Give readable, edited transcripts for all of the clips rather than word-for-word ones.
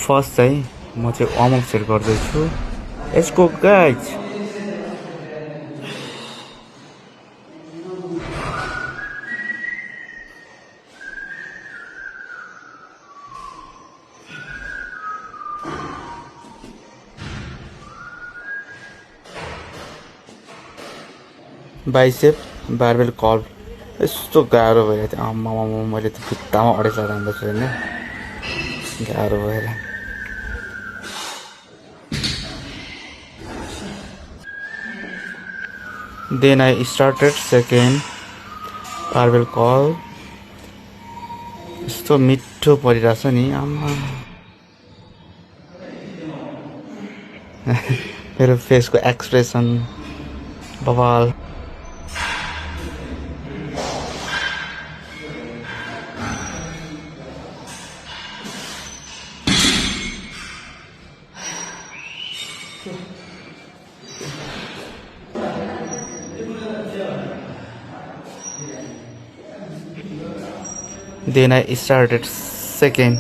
First चाहिँ म चाहिँ वार्म अप सेट गर्दैछु। यसको गाइज बाइसेप बारबेल कर्ल यस्तो गाह्रो भइरहेको थियो। आम्मा मैले त खुट्टामा अडेसा राम्रो छु होइन, गाह्रो भएर। Then I started second barbell curl. यस्तो मिठो परिरहेछ नि आम्मा। मेरो फेसको एक्सप्रेसन बवाल। Then I started second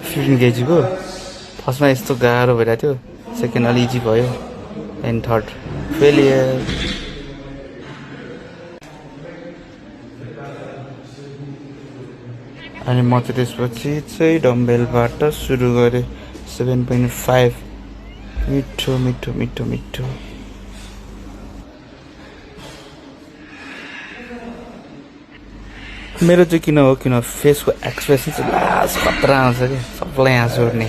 15 kg को। फर्स्टमा यस्तो गाह्रो भइरहेको थियो, सेकेन्ड अलि इजी भयो, एन्ड थर्ड फेलियर। अनि म चाहिँ त्यसपछि चाहिँ डम्बेलबाट सुरु गरेँ 7.5। मिठो मिठो मिठो मिठो। मेरो चाहिँ किन हो किन फेसको एक्सप्रेसन चाहिँ लास्ट खतरा आउँछ कि सबलाई हाँसो उठ्ने।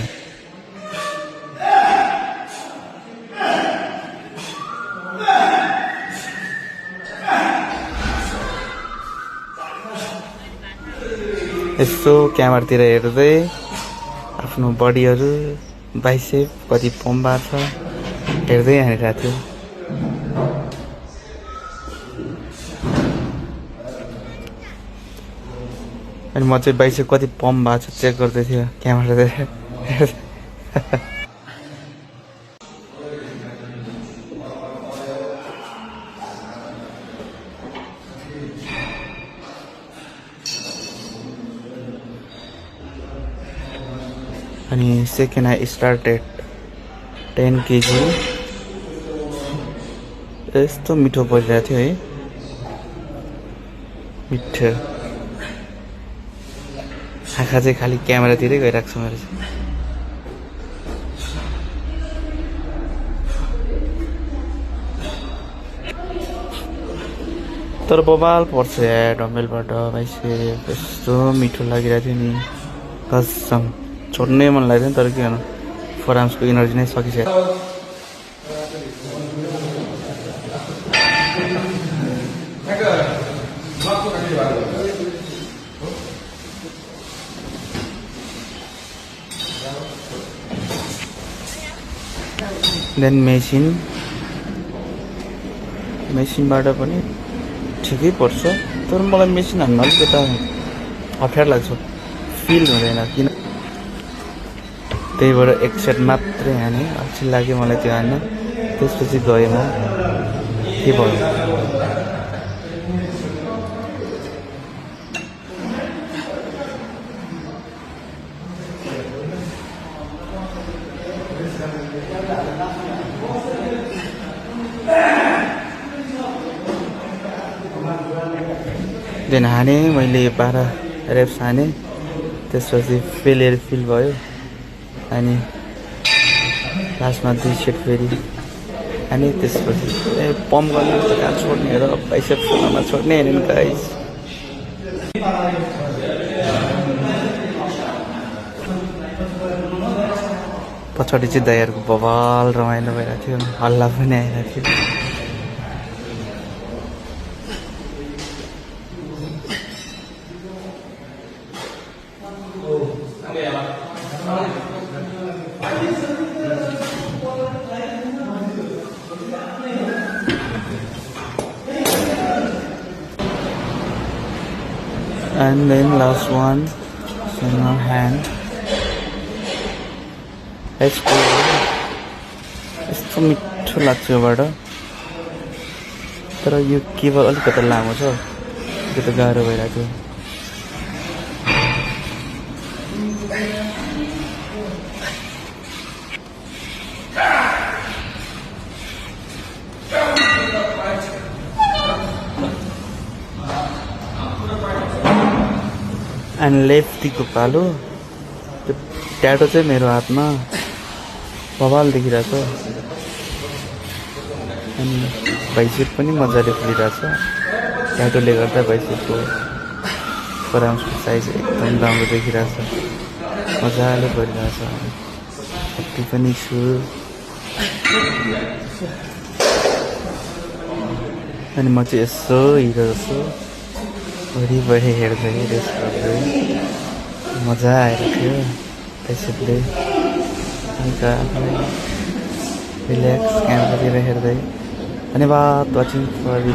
यसो क्यामेरातिर हेर्दै आफ्नो बडीहरू बाइसेप कति पम्बा छ हेर्दै हानिरहेको थियो। अनि म चाहिँ बाइसेप कति पम्प भएको छ चेक गर्दै थियो क्यामेरातिर। अनि सेकेन्ड आई स्टार्टेड 10 kg। यस्तो मिठो परिरहेको थियो है, मिठो। आँखा चाहिँ खालि क्यामेरातिरै गइरहेको छ मेरो चाहिँ। तर बबाल पर्छ यार डम्बेलबाट बाइसेप। यस्तो मिठो लागिरहेको थियो नि कसम, छोड्नै मन लाग्दैन। तर के गर्नु, फोरआर्म्सको इनर्जी नै सकिसक्यो। देन मेसिनबाट पनि ठिकै पर्छ, तर मलाई मेसिन हान्न अलिकता अप्ठ्यारो लाग्छ, फिल हुँदैन किन। त्यही भएर एक सेट मात्रै हाने, अल्छी लाग्यो मलाई त्यो हान्न। त्यसपछि गएँ म, के भयो। देन हाने मैले 12 रेप्स हाने। त्यसपछि फेलियर फिल भयो। अनि लास्टमा 2 सेट फेरि अनि त्यसपछि पम्प गर्ने कहाँ छोड्ने र बाइसेप खोलामा छोड्ने हेर्नु नि गाइस। पछाडि चाहिँ दाइहरूको बवाल रमाइलो भइरहेको थियो, हल्ला पनि आइरहेको थियो। And then last one, single hand. यसको यस्तो मिठो लाग्छ योबाट, तर यो केबल अलिकति लामो छ, त्यो त गाह्रो भइरहेको थियो। अनि लेफ्टीको पालो त्यो ट्याटो चाहिँ मेरो हातमा बवाल देखिरहेछ अनि भाइसेप पनि मजाले फुलिरहेछ ट्याटोले गर्दा भाइसेपको परामर्शको साइज एकदम राम्रो देखिरहेछ मजाले परिरहेछ हत्ती पनि छु अनि म चाहिँ यसो हिँडेर जस्तो वरिपरि हेर्दै रेस्ट गर्दै मजा आएको थियो त्यसैले हल्का रिल्याक्स क्यामेरातिर हेर्दै धन्यवाद वाचिङ फर